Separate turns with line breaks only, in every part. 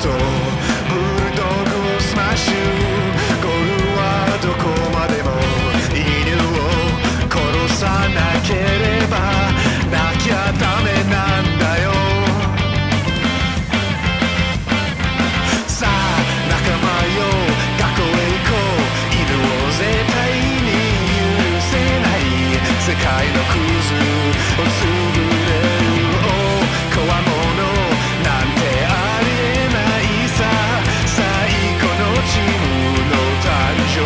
とブルドッグをスマッシュゴールはどこまでも犬を殺さなければなきゃダメなんだよさあ仲間よ学校へ行こう犬を絶対に許せない世界のクズを潰れるこわものなんてありえないさ最高のチームの誕生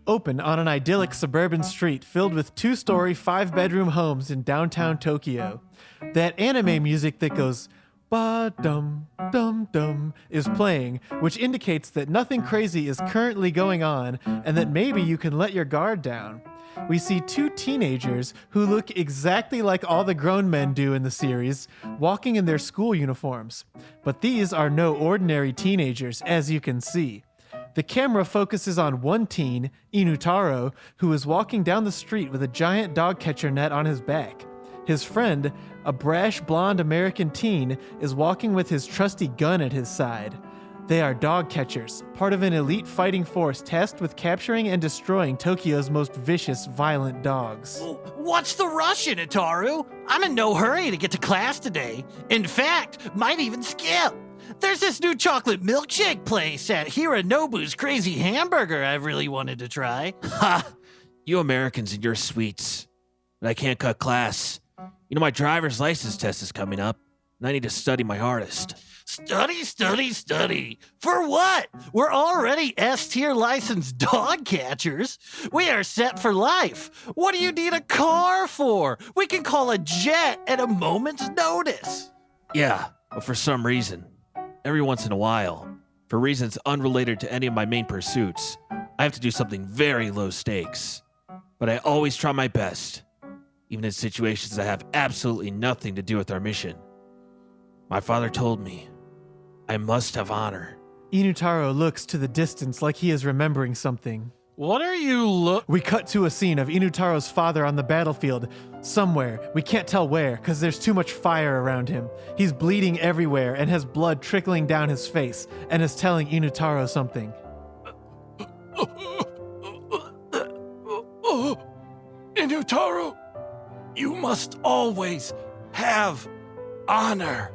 Open on an idyllic suburban street filled with 2-story, 5-bedroom homes in downtown Tokyo. That anime music that goes ba-dum-dum-dum is playing, which indicates that nothing crazy is currently going on and that maybe you can let your guard down. We see 2 teenagers who look exactly like all the grown men do in the series, walking in their school uniforms. But these are no ordinary teenagers, as you can see. The camera focuses on one teen, Inutaro, who is walking down the street with a giant dogcatcher net on his back. His friend, a brash blonde American teen, is walking with his trusty gun at his side. They are Dogcatchers, part of an elite fighting force tasked with capturing and destroying Tokyo's most vicious, violent dogs.
What's the rush, Inutaro? I'm in no hurry to get to class today. In fact, might even skip. There's this new chocolate milkshake place at Hiranobu's Crazy Hamburger I've really wanted to try.
Ha! You Americans and your sweets. But I can't cut class. You know, my driver's license test is coming up, and I need to study my hardest.
Study, study, study. For what? We're already S-tier licensed dog catchers. We are set for life. What do you need a car for? We can call a jet at a moment's notice.
Yeah, but for some reason, every once in a while, for reasons unrelated to any of my main pursuits, I have to do something very low stakes. But I always try my best, even in situations that have absolutely nothing to do with our mission. My father told me I must have honor.
Inutaro looks to the distance like he is remembering something.
What are you
We cut to a scene of Inutaro's father on the battlefield, somewhere. We can't tell where, because there's too much fire around him. He's bleeding everywhere and has blood trickling down his face, and is telling Inutaro something.
Inutaro, you must always have honor.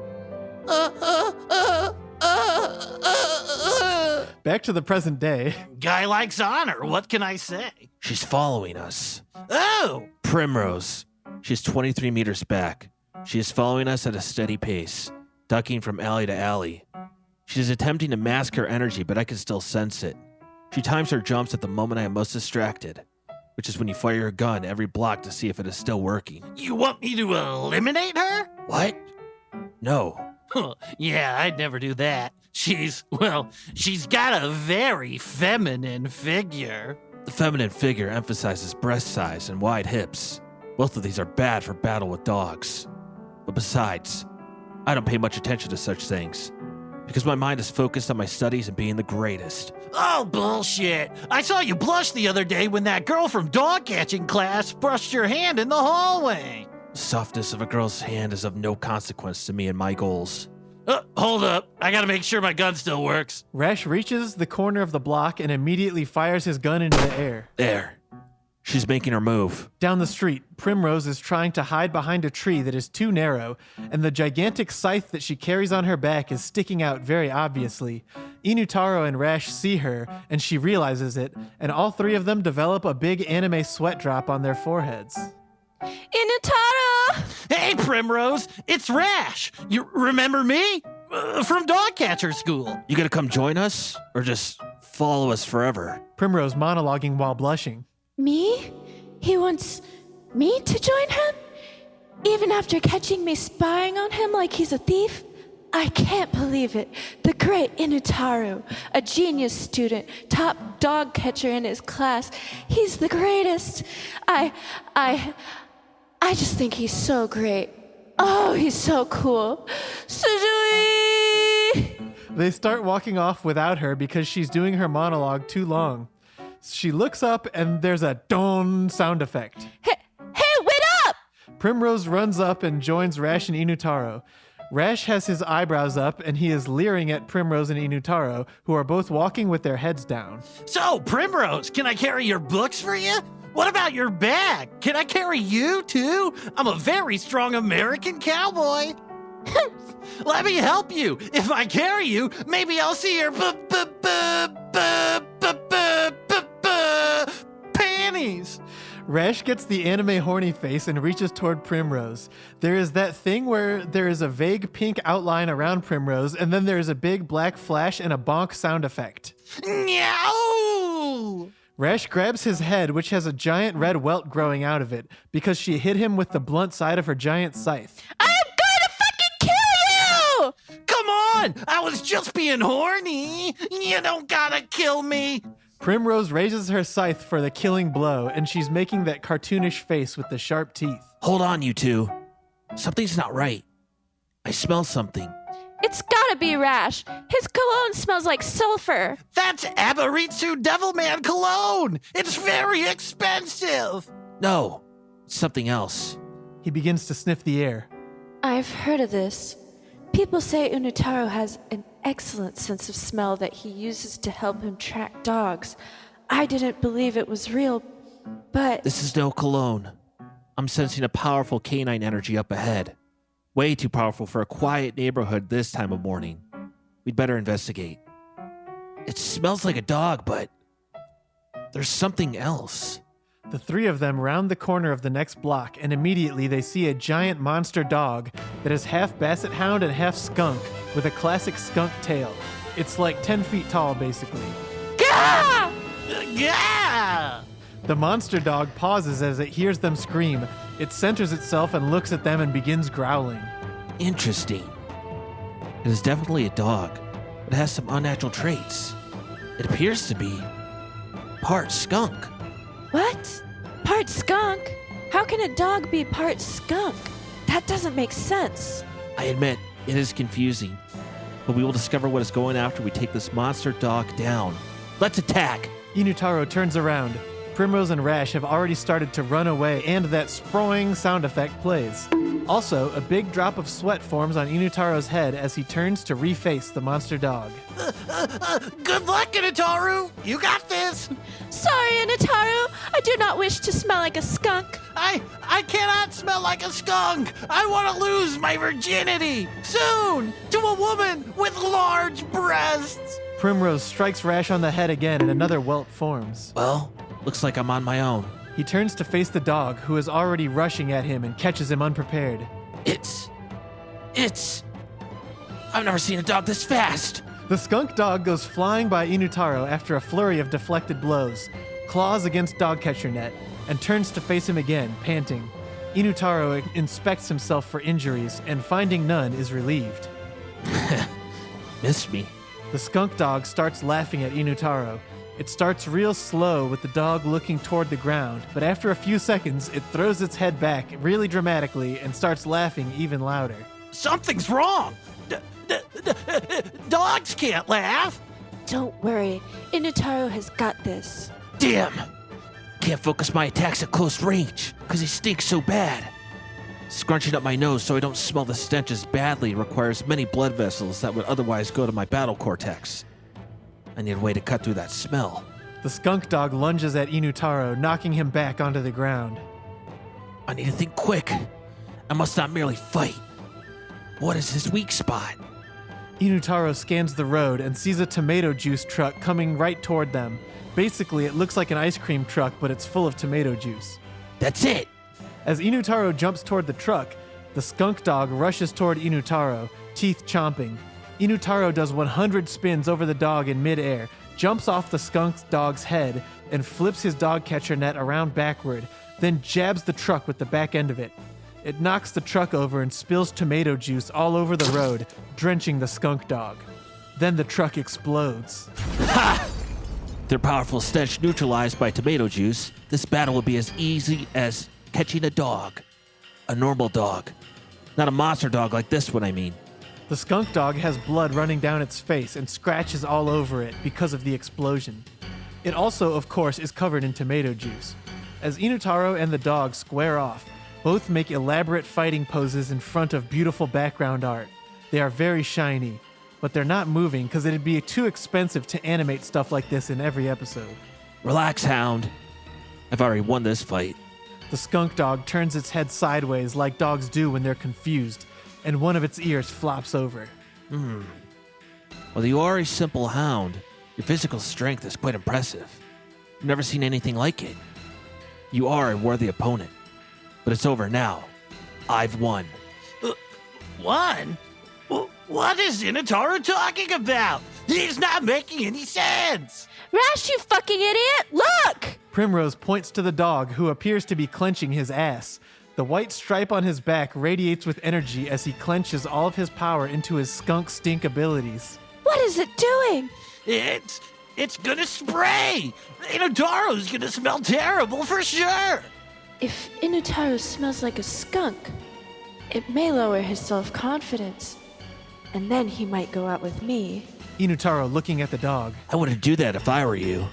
Back to the present day.
Guy likes honor, what can I say?
She's following us.
Oh!
Primrose. She's 23 meters back. She is following us at a steady pace, ducking from alley to alley. She is attempting to mask her energy, but I can still sense it. She times her jumps at the moment I am most distracted, which is when you fire your gun every block to see if it is still working.
You want me to eliminate her?
What? No.
Yeah, I'd never do that. She's got a very feminine figure.
The feminine figure emphasizes breast size and wide hips. Both of these are bad for battle with dogs. But besides, I don't pay much attention to such things, because my mind is focused on my studies and being the greatest.
Oh, bullshit. I saw you blush the other day when that girl from dog catching class brushed your hand in the hallway.
The softness of a girl's hand is of no consequence to me and my goals.
Hold up. I gotta make sure my gun still works.
Rash reaches the corner of the block and immediately fires his gun into the air.
There. She's making her move.
Down the street, Primrose is trying to hide behind a tree that is too narrow, and the gigantic scythe that she carries on her back is sticking out very obviously. Inutaro and Rash see her, and she realizes it, and all 3 of them develop a big anime sweat drop on their foreheads.
Inutaro!
Hey, Primrose, it's Rash. You remember me? From Dogcatcher school.
You gonna come join us, or just follow us forever?
Primrose monologuing while blushing.
Me? He wants me to join him? Even after catching me spying on him like he's a thief? I can't believe it. The great Inutaro, a genius student, top dog catcher in his class. He's the greatest. I just think he's so great. Oh, he's so cool. Sujui!
They start walking off without her because she's doing her monologue too long. She looks up and there's a don sound effect.
Hey, wait up!
Primrose runs up and joins Rash and Inutaro. Rash has his eyebrows up and he is leering at Primrose and Inutaro, who are both walking with their heads down.
So, Primrose, can I carry your books for you? What about your bag? Can I carry you too? I'm a very strong American cowboy. Let me help you. If I carry you, maybe I'll see your panties.
Rash gets the anime horny face and reaches toward Primrose. There is that thing where there is a vague pink outline around Primrose, and then there is a big black flash and a bonk sound effect.
Meow!
Rash grabs his head, which has a giant red welt growing out of it, because she hit him with the blunt side of her giant scythe.
I am going to fucking kill you!
Come on! I was just being horny. You don't gotta kill me.
Primrose raises her scythe for the killing blow, and she's making that cartoonish face with the sharp teeth.
Hold on, you two. Something's not right. I smell something.
It's gotta be Rash. His cologne smells like sulfur.
That's Abaritsu Devilman cologne. It's very expensive.
No, it's something else.
He begins to sniff the air.
I've heard of this. People say Inutaro has an excellent sense of smell that he uses to help him track dogs. I didn't believe it was real, but...
This is no cologne. I'm sensing a powerful canine energy up ahead. Way too powerful for a quiet neighborhood this time of morning. We'd better investigate. It smells like a dog, but there's something else.
The three of them round the corner of the next block, and immediately they see a giant monster dog that is half basset hound and half skunk with a classic skunk tail. It's like 10 feet tall, basically.
Gah!
Yeah!
The monster dog pauses as it hears them scream. It centers itself and looks at them and begins growling.
Interesting. It is definitely a dog, but it has some unnatural traits. It appears to be part skunk.
What? Part skunk? How can a dog be part skunk? That doesn't make sense.
I admit, it is confusing, but we will discover what is going on after we take this monster dog down. Let's attack!
Inutaro turns around. Primrose and Rash have already started to run away, and that sproing sound effect plays. Also, a big drop of sweat forms on Inutaro's head as he turns to reface the monster dog.
Good luck, Inutaro. You got this.
Sorry, Inutaro. I do not wish to smell like a skunk.
I cannot smell like a skunk. I want to lose my virginity soon to a woman with large breasts.
Primrose strikes Rash on the head again, and another welt forms.
Well, looks like I'm on my own.
He turns to face the dog, who is already rushing at him and catches him unprepared.
It's... I've never seen a dog this fast.
The skunk dog goes flying by Inutaro after a flurry of deflected blows, claws against Dogcatcher net, and turns to face him again, panting. Inutaro inspects himself for injuries, and finding none, is relieved.
Missed me.
The skunk dog starts laughing at Inutaro. It starts real slow with the dog looking toward the ground, but after a few seconds, it throws its head back really dramatically and starts laughing even louder.
Something's wrong. Dogs can't laugh.
Don't worry. Inutaro has got this.
Damn! Can't focus my attacks at close range, because he stinks so bad. Scrunching up my nose so I don't smell the stench as badly requires many blood vessels that would otherwise go to my battle cortex. I need a way to cut through that smell.
The skunk dog lunges at Inutaro, knocking him back onto the ground.
I need to think quick. I must not merely fight. What is his weak spot?
Inutaro scans the road and sees a tomato juice truck coming right toward them. Basically, it looks like an ice cream truck, but it's full of tomato juice.
That's it!
As Inutaro jumps toward the truck, the skunk dog rushes toward Inutaro, teeth chomping. Inutaro does 100 spins over the dog in midair, jumps off the skunk dog's head, and flips his Dogcatcher net around backward, then jabs the truck with the back end of it. It knocks the truck over and spills tomato juice all over the road, drenching the skunk dog. Then the truck explodes.
Ha! Their powerful stench neutralized by tomato juice, this battle will be as easy as catching a dog. A normal dog. Not a monster dog like this one, I mean.
The skunk dog has blood running down its face and scratches all over it because of the explosion. It also, of course, is covered in tomato juice. As Inutaro and the dog square off, both make elaborate fighting poses in front of beautiful background art. They are very shiny, but they're not moving because it'd be too expensive to animate stuff like this in every episode.
Relax, Hound. I've already won this fight.
The skunk dog turns its head sideways like dogs do when they're confused, and one of its ears flops over.
Well, you are a simple hound. Your physical strength is quite impressive. I've never seen anything like it. You are a worthy opponent. But it's over now. I've won.
Won? What is Inutaro talking about? He's not making any sense.
Rash, you fucking idiot! Look!
Primrose points to the dog, who appears to be clenching his ass. The white stripe on his back radiates with energy as he clenches all of his power into his skunk stink abilities.
What is it doing?
It's gonna spray. Inutaro's gonna smell terrible for sure.
If Inutaro smells like a skunk, it may lower his self-confidence. And then he might go out with me.
Inutaro looking at the dog.
I wouldn't do that if I were you.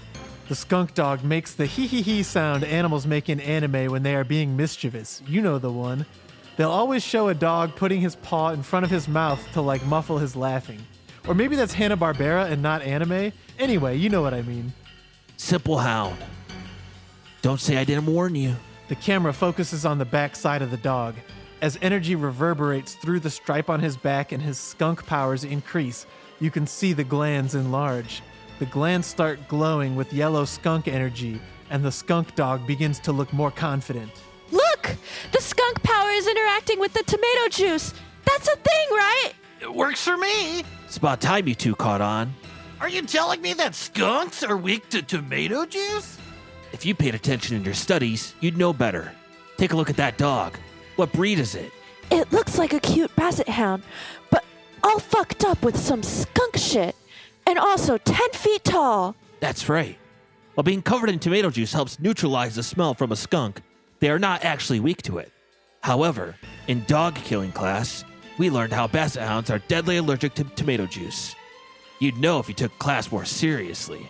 The skunk dog makes the hee-hee-hee sound animals make in anime when they are being mischievous. You know the one. They'll always show a dog putting his paw in front of his mouth to like muffle his laughing. Or maybe that's Hanna-Barbera and not anime. Anyway, you know what I mean.
Simple hound. Don't say I didn't warn you.
The camera focuses on the back side of the dog. As energy reverberates through the stripe on his back and his skunk powers increase, you can see the glands enlarge. The glands start glowing with yellow skunk energy, and the skunk dog begins to look more confident.
Look! The skunk power is interacting with the tomato juice. That's a thing, right?
It works for me.
It's about time you two caught on.
Are you telling me that skunks are weak to tomato juice?
If you paid attention in your studies, you'd know better. Take a look at that dog. What breed is it?
It looks like a cute basset hound, but all fucked up with some skunk shit. And also 10 feet tall.
That's right. While being covered in tomato juice helps neutralize the smell from a skunk, they are not actually weak to it. However, in dog killing class, we learned how basset hounds are deadly allergic to tomato juice. You'd know if you took class more seriously.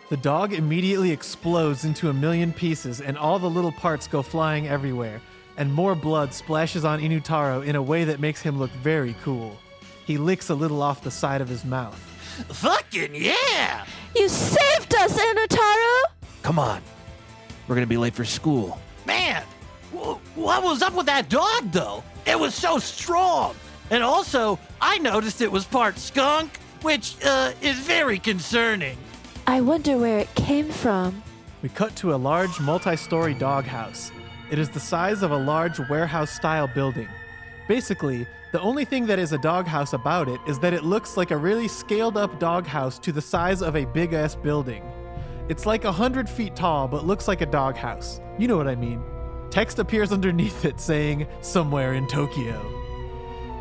The dog immediately explodes into a million pieces, and all the little parts go flying everywhere, and more blood splashes on Inutaro in a way that makes him look very cool. He licks a little off the side of his mouth.
Fucking yeah!
You saved us, Inutaro!
Come on. We're going to be late for school.
Man, what was up with that dog, though? It was so strong. And also, I noticed it was part skunk, which is very concerning.
I wonder where it came from.
We cut to a large multi-story doghouse. It is the size of a large warehouse-style building. Basically, the only thing that is a doghouse about it is that it looks like a really scaled-up doghouse to the size of a big-ass building. It's like 100 feet tall, but looks like a doghouse. You know what I mean. Text appears underneath it saying, "Somewhere in Tokyo."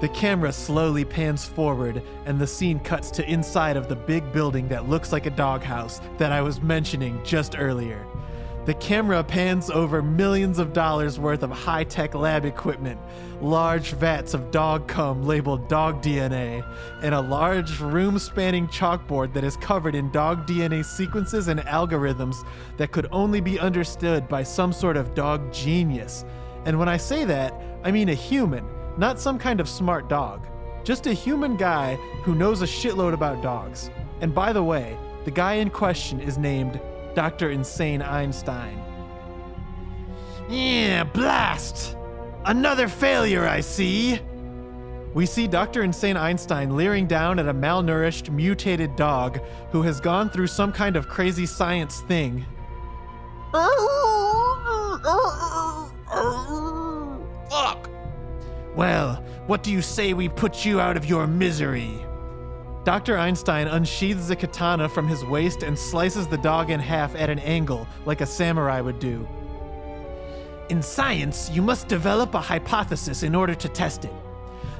The camera slowly pans forward, and the scene cuts to inside of the big building that looks like a doghouse that I was mentioning just earlier. The camera pans over millions of dollars worth of high-tech lab equipment, large vats of dog cum labeled dog DNA, and a large room-spanning chalkboard that is covered in dog DNA sequences and algorithms that could only be understood by some sort of dog genius. And when I say that, I mean a human, not some kind of smart dog. Just a human guy who knows a shitload about dogs. And by the way, the guy in question is named Dr. Insane Einstein. Yeah, blast! Another failure, I see! We see Dr. Insane Einstein leering down at a malnourished, mutated dog who has gone through some kind of crazy science thing.
Fuck!
Well, what do you say we put you out of your misery? Dr. Einstein unsheathes a katana from his waist and slices the dog in half at an angle, like a samurai would do. In science, you must develop a hypothesis in order to test it.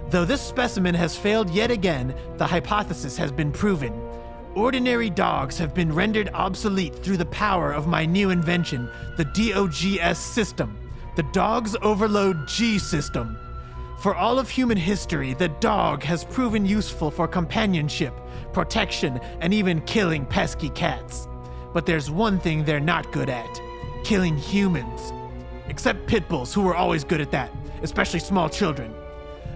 Though this specimen has failed yet again, the hypothesis has been proven. Ordinary dogs have been rendered obsolete through the power of my new invention, the DOGS system, the Dogs Overload G system. For all of human history, the dog has proven useful for companionship, protection, and even killing pesky cats. But there's one thing they're not good at: killing humans. Except pit bulls, who were always good at that, especially small children.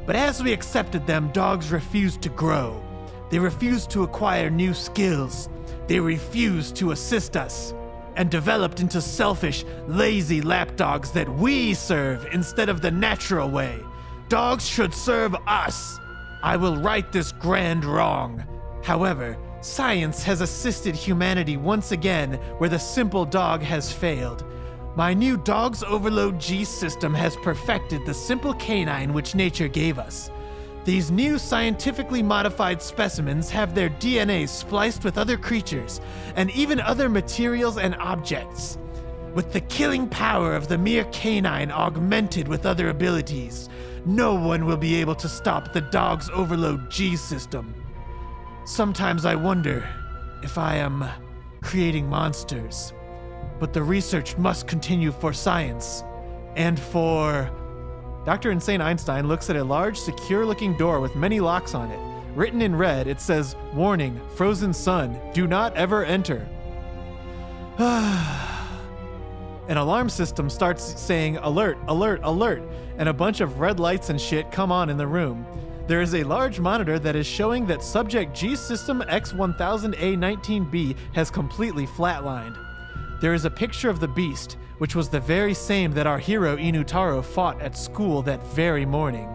But as we accepted them, dogs refused to grow. They refused to acquire new skills. They refused to assist us, and developed into selfish, lazy lapdogs that we serve instead of the natural way. Dogs should serve us. I will right this grand wrong. However, science has assisted humanity once again where the simple dog has failed. My new Dog's Overload G system has perfected the simple canine which nature gave us. These new scientifically modified specimens have their DNA spliced with other creatures and even other materials and objects. With the killing power of the mere canine augmented with other abilities, no one will be able to stop the Dog's Overload G system. Sometimes I wonder if I am creating monsters. But the research must continue for science and for... Dr. Insane Einstein looks at a large, secure-looking door with many locks on it. Written in red, it says, "Warning, frozen sun, do not ever enter." An alarm system starts saying, "Alert, alert, alert," and a bunch of red lights and shit come on in the room. There is a large monitor that is showing that Subject G System X1000A19B has completely flatlined. There is a picture of the beast, which was the very same that our hero Inutaro fought at school that very morning.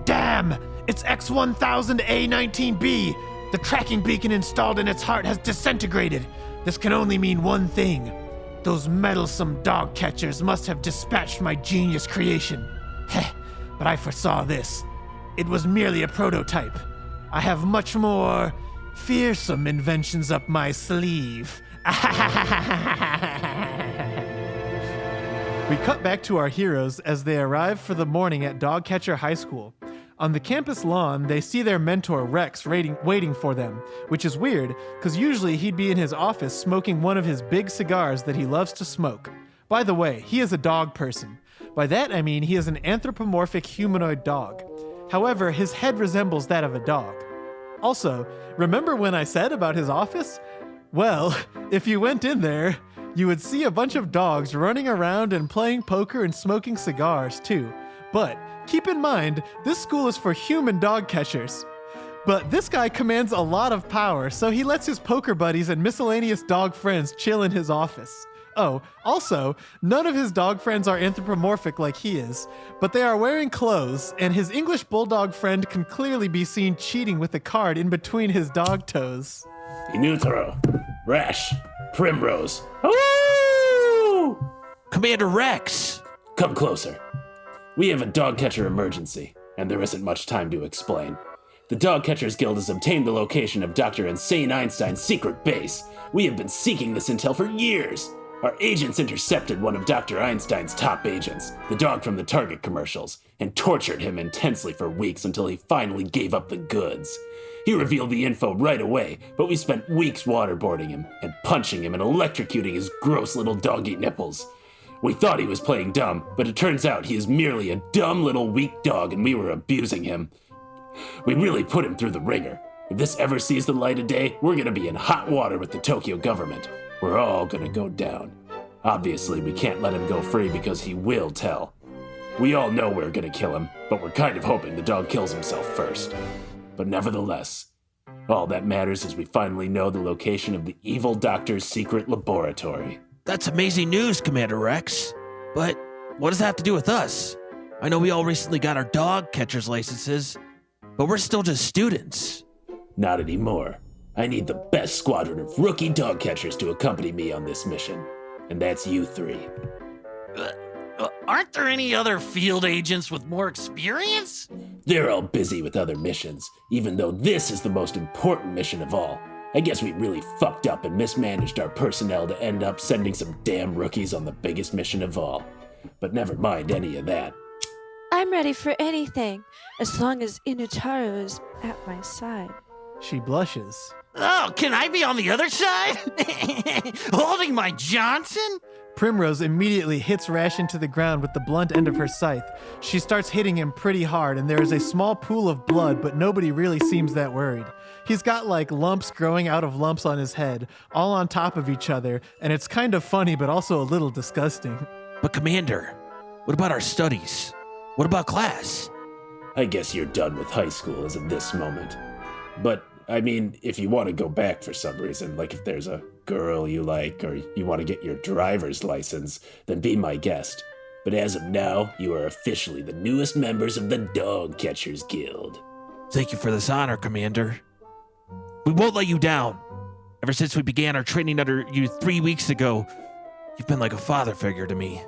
Damn! It's X1000A19B! The tracking beacon installed in its heart has disintegrated. This can only mean one thing. Those meddlesome Dogcatchers must have dispatched my genius creation. Heh, but I foresaw this. It was merely a prototype. I have much more fearsome inventions up my sleeve. We cut back to our heroes as they arrive for the morning at Dogcatcher High School. On the campus lawn, they see their mentor Rex waiting for them, which is weird, because usually he'd be in his office smoking one of his big cigars that he loves to smoke. By the way, he is a dog person. By that I mean he is an anthropomorphic humanoid dog. However, his head resembles that of a dog. Also, remember when I said about his office? Well, if you went in there, you would see a bunch of dogs running around and playing poker and smoking cigars too. But keep in mind, this school is for human dog catchers. But this guy commands a lot of power, so he lets his poker buddies and miscellaneous dog friends chill in his office. Oh, also, none of his dog friends are anthropomorphic like he is, but they are wearing clothes, and his English bulldog friend can clearly be seen cheating with a card in between his dog toes.
Inutaro, Rash, Primrose. Woo!
Commander Rex!
Come closer. We have a Dogcatcher emergency, and there isn't much time to explain. The Dogcatchers Guild has obtained the location of Dr. Insane Einstein's secret base. We have been seeking this intel for years. Our agents intercepted one of Dr. Einstein's top agents, the dog from the Target commercials, and tortured him intensely for weeks until he finally gave up the goods. He revealed the info right away, but we spent weeks waterboarding him and punching him and electrocuting his gross little doggy nipples. We thought he was playing dumb, but it turns out he is merely a dumb little weak dog and we were abusing him. We really put him through the ringer. If this ever sees the light of day, we're gonna be in hot water with the Tokyo government. We're all gonna go down. Obviously, we can't let him go free because he will tell. We all know we're gonna kill him, but we're kind of hoping the dog kills himself first. But nevertheless, all that matters is we finally know the location of the evil doctor's secret laboratory.
That's amazing news, Commander Rex. But what does that have to do with us? I know we all recently got our dog catcher's licenses, but we're still just students.
Not anymore. I need the best squadron of rookie dog catchers to accompany me on this mission. And that's you three.
Aren't there any other field agents with more experience?
They're all busy with other missions, even though this is the most important mission of all. I guess we really fucked up and mismanaged our personnel to end up sending some damn rookies on the biggest mission of all. But never mind any of that.
I'm ready for anything, as long as Inutaro is at my side.
She blushes.
Oh, can I be on the other side? Holding my Johnson?
Primrose immediately hits Rash into the ground with the blunt end of her scythe. She starts hitting him pretty hard, and there is a small pool of blood, but nobody really seems that worried. He's got like lumps growing out of lumps on his head, all on top of each other, and it's kind of funny, but also a little disgusting.
But Commander, what about our studies? What about class?
I guess you're done with high school as of this moment. But, I mean, if you want to go back for some reason, like if there's a girl you like or you want to get your driver's license, then be my guest. But as of now, you are officially the newest members of the Dogcatchers Guild.
Thank you for this honor, Commander. We won't let you down. Ever since we began our training under you 3 weeks ago, you've been like a father figure to me.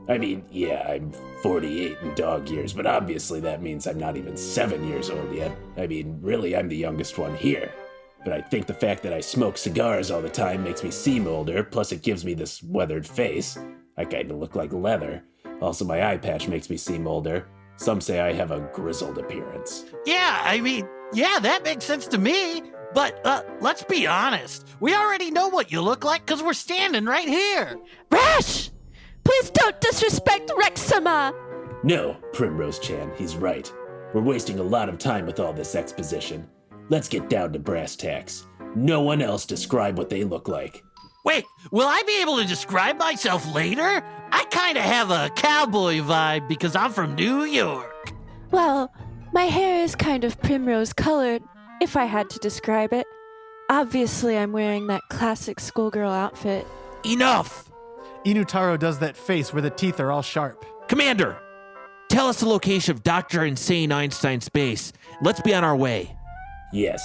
I mean, yeah, I'm 48 in dog years, but obviously that means I'm not even 7 years old yet. I mean, really, I'm the youngest one here. But I think the fact that I smoke cigars all the time makes me seem older, plus it gives me this weathered face. I kinda look like leather. Also, my eye patch makes me seem older. Some say I have a grizzled appearance.
Yeah, I mean, yeah, that makes sense to me. But let's be honest. We already know what you look like because we're standing right here.
Rash! Please don't disrespect Rexama!
No, Primrose-chan, he's right. We're wasting a lot of time with all this exposition. Let's get down to brass tacks. No one else describe what they look like.
Wait, will I be able to describe myself later? I kind of have a cowboy vibe because I'm from New York.
Well, my hair is kind of primrose colored, if I had to describe it. Obviously, I'm wearing that classic schoolgirl outfit.
Enough!
Inutaro does that face where the teeth are all sharp.
Commander, tell us the location of Dr. Insane Einstein's base. Let's be on our way.
Yes,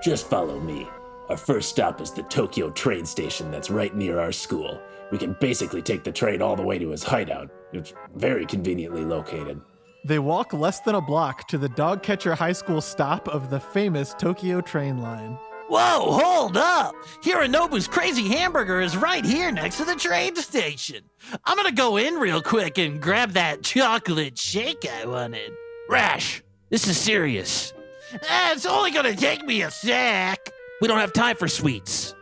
just follow me. Our first stop is the Tokyo train station that's right near our school. We can basically take the train all the way to his hideout. It's very conveniently located.
They walk less than a block to the Dogcatcher High School stop of the famous Tokyo train line.
Whoa, hold up! Hiranobu's Crazy Hamburger is right here next to the train station. I'm gonna go in real quick and grab that chocolate shake I wanted.
Rash, this is serious.
It's only gonna take me a sec.
We don't have time for sweets.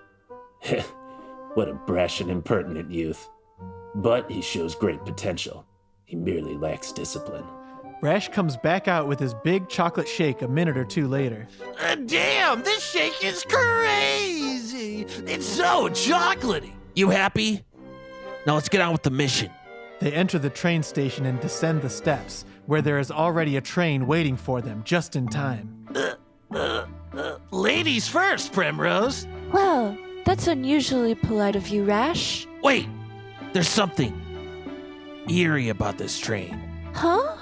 What a brash and impertinent youth. But he shows great potential. He merely lacks discipline.
Rash comes back out with his big chocolate shake a minute or two later.
Damn, this shake is crazy. It's so chocolatey.
You happy? Now let's get on with the mission.
They enter the train station and descend the steps, where there is already a train waiting for them just in time.
Ladies first, Primrose.
Well, that's unusually polite of you, Rash.
Wait, there's something eerie about this train.
Huh?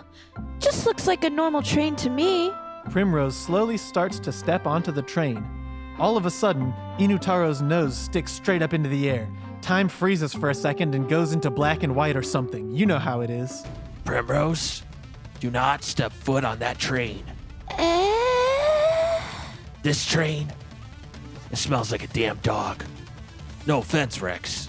Just looks like a normal train to me.
Primrose slowly starts to step onto the train. All of a sudden, Inutaro's nose sticks straight up into the air. Time freezes for a second and goes into black and white or something. You know how it is.
Primrose, do not step foot on that train. This train, it smells like a damn dog. No offense, Rex.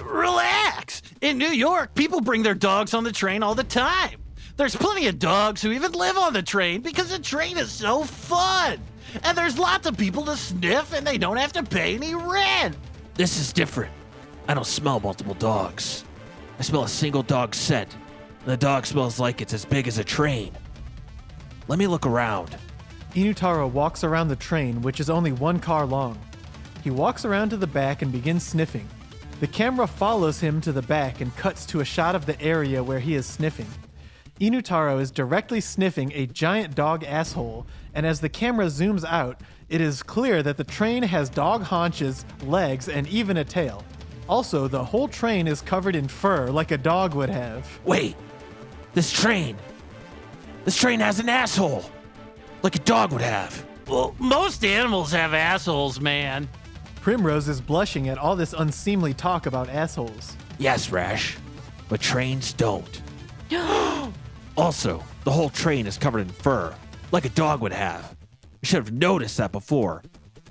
Relax. In New York, people bring their dogs on the train all the time. There's plenty of dogs who even live on the train because the train is so fun. And there's lots of people to sniff and they don't have to pay any rent.
This is different. I don't smell multiple dogs. I smell a single dog scent. And the dog smells like it's as big as a train. Let me look around.
Inutaro walks around the train, which is only one car long. He walks around to the back and begins sniffing. The camera follows him to the back and cuts to a shot of the area where he is sniffing. Inutaro is directly sniffing a giant dog asshole, and as the camera zooms out, it is clear that the train has dog haunches, legs, and even a tail. Also, the whole train is covered in fur like a dog would have.
Wait, this train has an asshole, like a dog would have.
Well, most animals have assholes, man.
Primrose is blushing at all this unseemly talk about assholes.
Yes, Rash, but trains don't. Also, the whole train is covered in fur, like a dog would have. I should have noticed that before.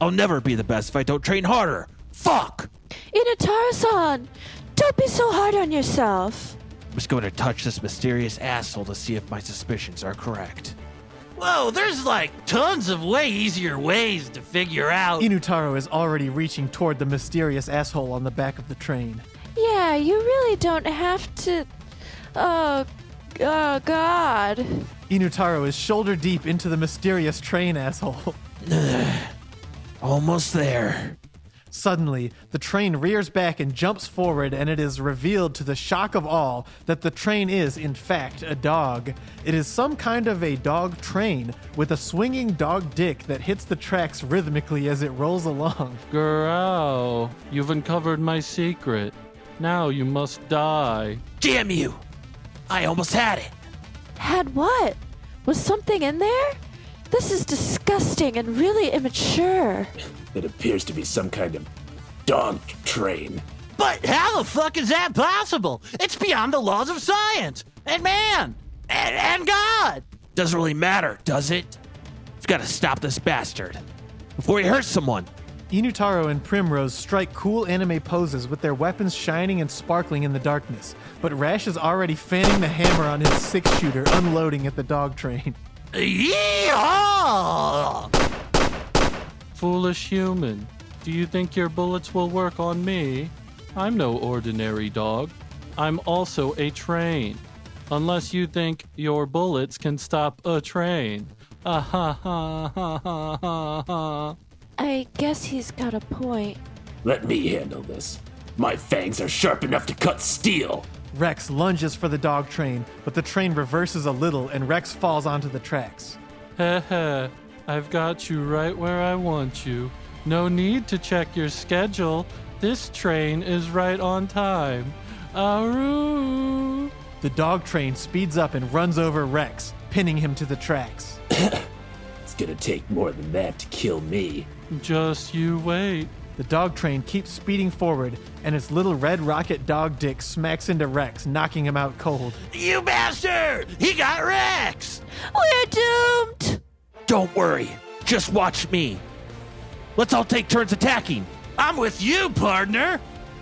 I'll never be the best if I don't train harder. Fuck!
Inutaro-san, don't be so hard on yourself.
I'm just going to touch this mysterious asshole to see if my suspicions are correct.
Whoa, there's like tons of way easier ways to figure out.
Inutaro is already reaching toward the mysterious asshole on the back of the train.
Yeah, you really don't have to. Oh, God.
Inutaro is shoulder deep into the mysterious train asshole.
Almost there.
Suddenly, the train rears back and jumps forward, and it is revealed to the shock of all that the train is, in fact, a dog. It is some kind of a dog train with a swinging dog dick that hits the tracks rhythmically as it rolls along.
Girl, you've uncovered my secret. Now you must die.
Damn you! I almost had it.
Had what? Was something in there? This is disgusting and really immature.
It appears to be some kind of dog train.
But how the fuck is that possible? It's beyond the laws of science and man and God.
Doesn't really matter, does it? We've got to stop this bastard before he hurts someone.
Inutaro and Primrose strike cool anime poses with their weapons shining and sparkling in the darkness, but Rash is already fanning the hammer on his 6-shooter, unloading at the dog train.
Yeehaw!
Foolish human, do you think your bullets will work on me? I'm no ordinary dog. I'm also a train. Unless you think your bullets can stop a train. Ah ha ha ha ha ha ha.
I guess he's got a point.
Let me handle this. My fangs are sharp enough to cut steel.
Rex lunges for the dog train, but the train reverses a little and Rex falls onto the tracks.
Heh heh, I've got you right where I want you. No need to check your schedule. This train is right on time. Aroo!
The dog train speeds up and runs over Rex, pinning him to the tracks.
It's gonna take more than that to kill me.
Just you wait.
The dog train keeps speeding forward, and its little red rocket dog dick smacks into Rex, knocking him out cold.
You bastard! He got Rex!
We're doomed!
Don't worry. Just watch me. Let's all take turns attacking.
I'm with you, partner.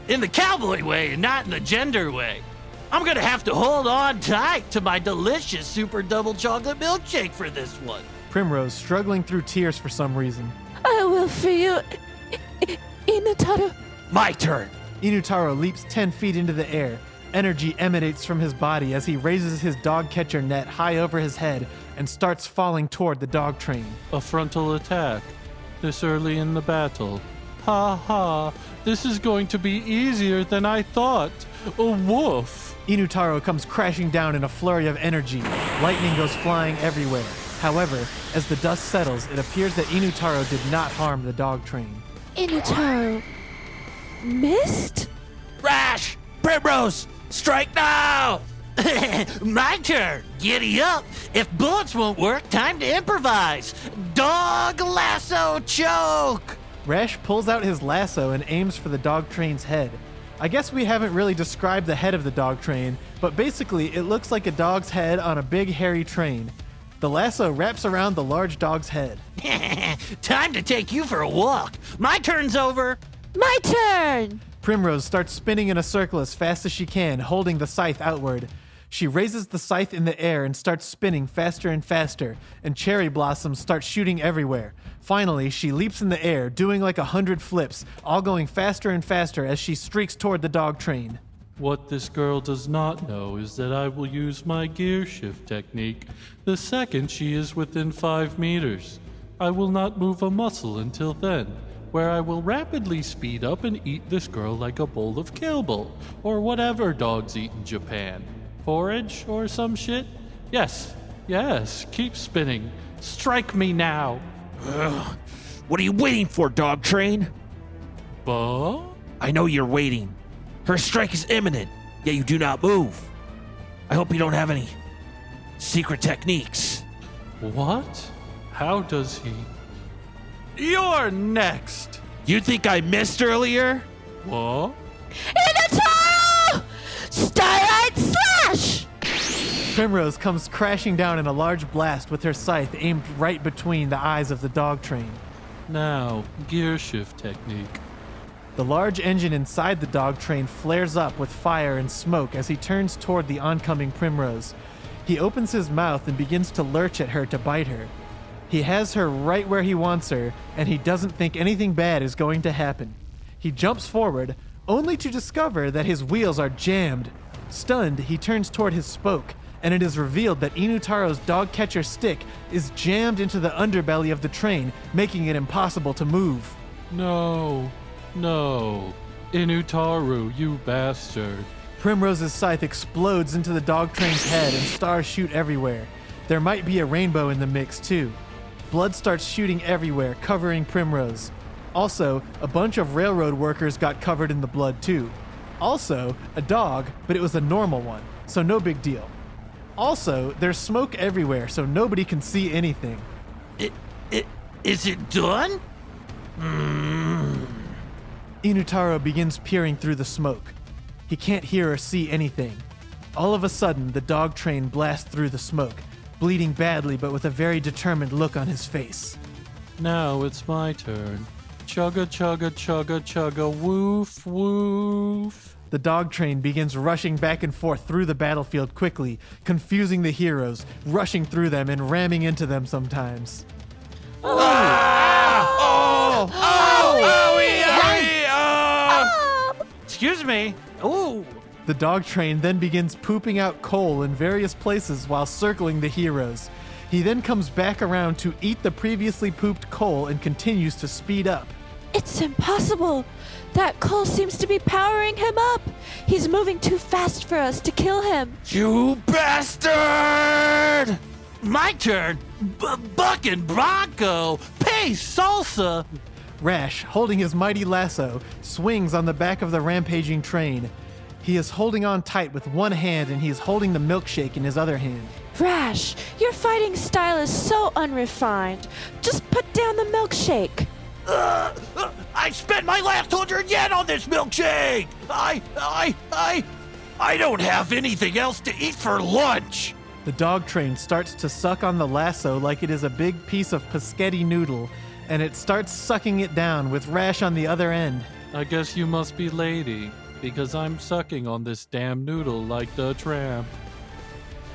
In the cowboy way and not in the gender way. I'm gonna have to hold on tight to my delicious super double chocolate milkshake for this one.
Primrose struggling through tears for some reason.
I will for you, Inutaro.
My turn.
Inutaro leaps 10 feet into the air. Energy emanates from his body as he raises his Dogcatcher net high over his head and starts falling toward the dog train.
A frontal attack. This early in the battle. Ha ha. This is going to be easier than I thought. A woof.
Inutaro comes crashing down in a flurry of energy. Lightning goes flying everywhere. However, as the dust settles, it appears that Inutaro did not harm the dog train.
Inutaro missed?
Rash! Primrose! Strike now!
My turn. Giddy up. If bullets won't work, time to improvise. Dog lasso choke.
Rash pulls out his lasso and aims for the dog train's head. I guess we haven't really described the head of the dog train, but basically it looks like a dog's head on a big hairy train. The lasso wraps around the large dog's head.
Time to take you for a walk. My turn's over.
My turn!
Primrose starts spinning in a circle as fast as she can, holding the scythe outward. She raises the scythe in the air and starts spinning faster and faster, and cherry blossoms start shooting everywhere. Finally, she leaps in the air, doing like 100 flips, all going faster and faster as she streaks toward the dog train.
What this girl does not know is that I will use my gear shift technique the second she is within 5 meters. I will not move a muscle until then, where I will rapidly speed up and eat this girl like a bowl of kibble, or whatever dogs eat in Japan. Porridge or some shit? Yes, keep spinning. Strike me now.
Ugh. What are you waiting for, dog train?
Bah?
I know you're waiting. Her strike is imminent, yet you do not move. I hope you don't have any secret techniques.
What? How does he? You're next!
You think I missed earlier?
What?
Inutaro! Starlight Slash!
Primrose comes crashing down in a large blast with her scythe aimed right between the eyes of the dog train.
Now, gear shift technique.
The large engine inside the dog train flares up with fire and smoke as he turns toward the oncoming Primrose. He opens his mouth and begins to lurch at her to bite her. He has her right where he wants her, and he doesn't think anything bad is going to happen. He jumps forward, only to discover that his wheels are jammed. Stunned, he turns toward his spoke, and it is revealed that Inutaro's Dogcatcher stick is jammed into the underbelly of the train, making it impossible to move.
No. Inutaro, you bastard.
Primrose's scythe explodes into the dog train's head and stars shoot everywhere. There might be a rainbow in the mix too. Blood starts shooting everywhere, covering Primrose. Also, a bunch of railroad workers got covered in the blood too. Also, a dog, but it was a normal one, so no big deal. Also, there's smoke everywhere, so nobody can see anything.
Is it done?
Inutaro begins peering through the smoke. He can't hear or see anything. All of a sudden, the dog train blasts through the smoke, bleeding badly but with a very determined look on his face.
Now it's my turn. Chugga, chugga, chugga, chugga, woof, woof.
The dog train begins rushing back and forth through the battlefield quickly, confusing the heroes, rushing through them and ramming into them sometimes.
Excuse me. Ooh.
The dog train then begins pooping out coal in various places while circling the heroes. He then comes back around to eat the previously pooped coal and continues to speed up.
It's impossible. That coal seems to be powering him up. He's moving too fast for us to kill him.
You bastard! My turn. Buck and Bronco. Pay salsa.
Rash, holding his mighty lasso, swings on the back of the rampaging train. He is holding on tight with one hand and he is holding the milkshake in his other hand.
Rash, your fighting style is so unrefined. Just put down the milkshake.
I spent my last 100 yen on this milkshake. I don't have anything else to eat for lunch.
The dog train starts to suck on the lasso like it is a big piece of paschetti noodle, and it starts sucking it down with Rash on the other end.
I guess you must be lady, because I'm sucking on this damn noodle like the tramp.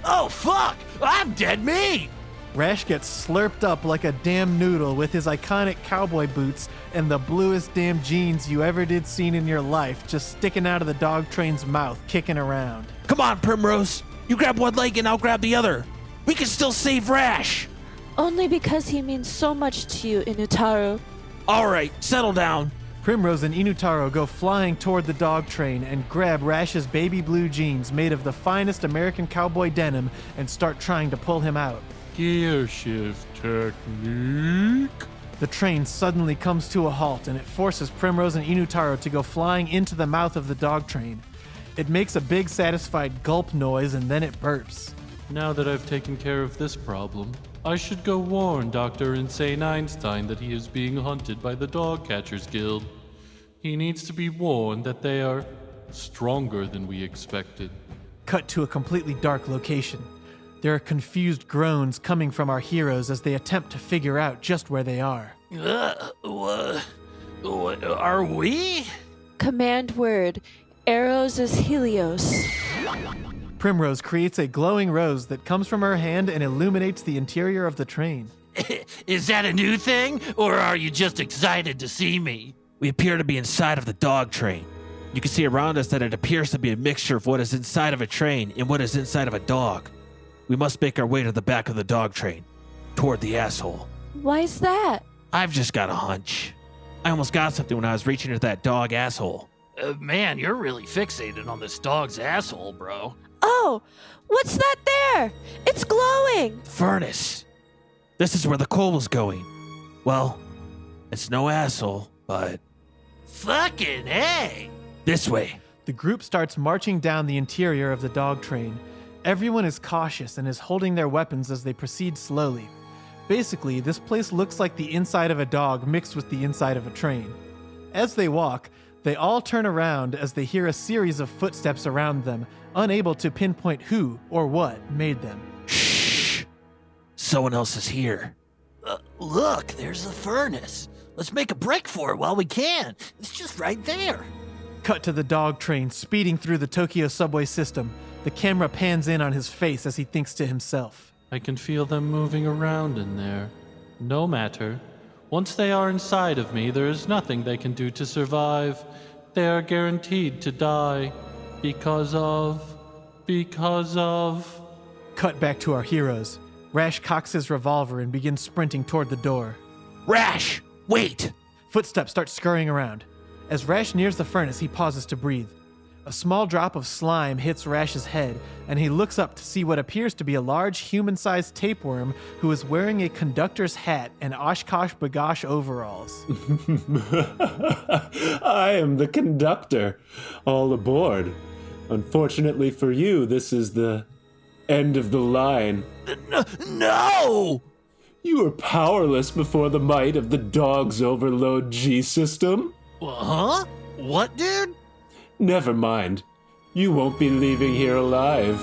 Oh, fuck! I'm dead meat!
Rash gets slurped up like a damn noodle with his iconic cowboy boots and the bluest damn jeans you ever did seen in your life just sticking out of the dog train's mouth, kicking around.
Come on, Primrose. You grab one leg and I'll grab the other. We can still save Rash.
Only because he means so much to you, Inutaro.
All right, settle down.
Primrose and Inutaro go flying toward the dog train and grab Rash's baby blue jeans made of the finest American cowboy denim and start trying to pull him out.
Gear shift technique.
The train suddenly comes to a halt and it forces Primrose and Inutaro to go flying into the mouth of the dog train. It makes a big satisfied gulp noise and then it burps.
Now that I've taken care of this problem, I should go warn Dr. Insane Einstein that he is being hunted by the Dogcatchers Guild. He needs to be warned that they are stronger than we expected.
Cut to a completely dark location. There are confused groans coming from our heroes as they attempt to figure out just where they are.
What are we?
Command word. Arrows is Helios.
Primrose creates a glowing rose that comes from her hand and illuminates the interior of the train.
Is that a new thing, or are you just excited to see me?
We appear to be inside of the dog train. You can see around us that it appears to be a mixture of what is inside of a train and what is inside of a dog. We must make our way to the back of the dog train, toward the asshole.
Why's that?
I've just got a hunch. I almost got something when I was reaching into that dog asshole.
Man, you're really fixated on this dog's asshole, bro.
Oh, what's that there? It's glowing.
Furnace. This is where the coal was going. Well, it's no asshole, but
Fucking A!
this way.
The group starts marching down the interior of the dog train. Everyone is cautious and is holding their weapons as they proceed slowly. Basically, this place looks like the inside of a dog mixed with the inside of a train. As they walk, they all turn around as they hear a series of footsteps around them, unable to pinpoint who or what made them.
Shh. Someone else is here.
Look, there's the furnace. Let's make a break for it while we can. It's just right there.
Cut to the dog train speeding through the Tokyo subway system. The camera pans in on his face as he thinks to himself.
I can feel them moving around in there. No matter. Once they are inside of me, there is nothing they can do to survive. They are guaranteed to die. Because of...
Cut back to our heroes. Rash cocks his revolver and begins sprinting toward the door.
Rash, wait!
Footsteps start scurrying around. As Rash nears the furnace, he pauses to breathe. A small drop of slime hits Rash's head, and he looks up to see what appears to be a large human-sized tapeworm who is wearing a conductor's hat and Oshkosh Bagosh overalls.
I am the conductor. All aboard. Unfortunately for you, this is the end of the line.
No!
You are powerless before the might of the Dog's Overload G system.
Huh? What, dude?
Never mind. You won't be leaving here alive.